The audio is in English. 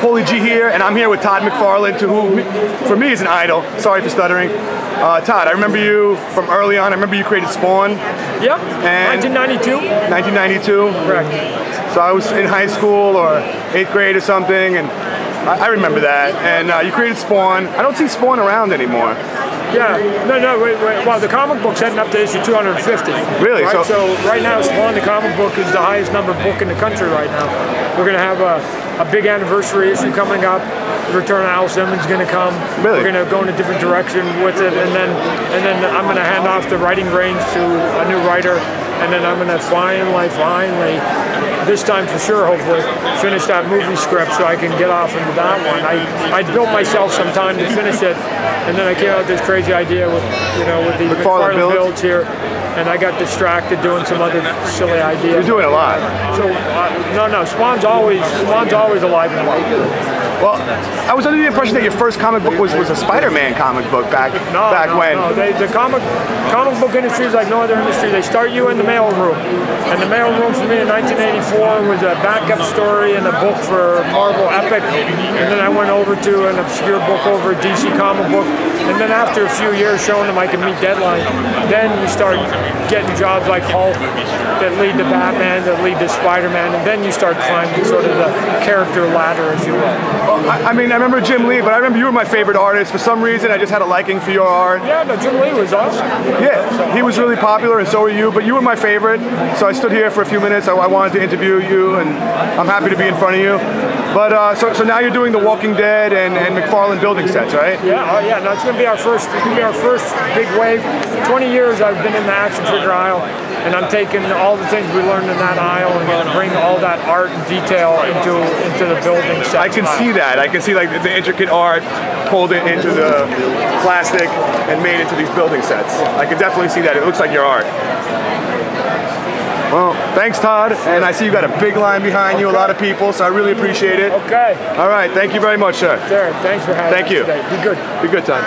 Paulie G here, and I'm here with Todd McFarlane, who for me is an idol. Sorry for stuttering. Todd, I remember you from early on. I remember you created Spawn. Yep, And 1992. 1992? Correct. So I was in high school or 8th grade or something, and I remember that. And you created Spawn. I don't see Spawn around anymore. Yeah, no, wait. Well, the comic book's heading up to issue 250. Really? Right? So right now, Spawn, the comic book, is the highest numbered book in the country right now. We're going to have a big anniversary issue coming up. The return of Al Simmons is going to come. Really? We're going to go in a different direction with it, and then I'm going to hand off the writing reins to a new writer, and then I'm going to finally, this time for sure, hopefully, finish that movie script so I can get off into that one. I built myself some time to finish it, and then I came out with this crazy idea with the McFarlane builds here, and I got distracted doing some other silly ideas. You're doing a lot. So no, Spawn's always alive and well. Well, I was under the impression that your first comic book was a Spider-Man comic book back when. No. The comic book industry is like no other industry. They start you in the mail room. And the mail room for me in 1984 was a backup story and a book for Marvel Epic. And then I went over to an obscure book over DC comic book. And then after a few years showing them I can meet deadline, then you start getting jobs like Hulk that lead to Batman, that lead to Spider-Man, and then you start climbing sort of the character ladder, if you will. I mean, I remember Jim Lee, but I remember you were my favorite artist. For some reason, I just had a liking for your art. Yeah, no, Jim Lee was awesome. Yeah, he was really popular, and so were you, but you were my favorite. So I stood here for a few minutes. I wanted to interview you, and I'm happy to be in front of you. But so now you're doing The Walking Dead and McFarlane building sets, right? Yeah, no, it's going to be our first big wave. 20 years I've been in the action figure aisle, and I'm taking all the things we learned in that aisle and going to bring all that art and detail into the building set. I can see that. I can see like the intricate art pulled it into the plastic and made into these building sets. I can definitely see that. It looks like your art. Well, thanks, Todd. And I see you got a big line behind you, a lot of people, so I really appreciate it. Okay. All right. Thank you very much, sir. Sure. Thanks for having us today. Be good. Be good, Todd.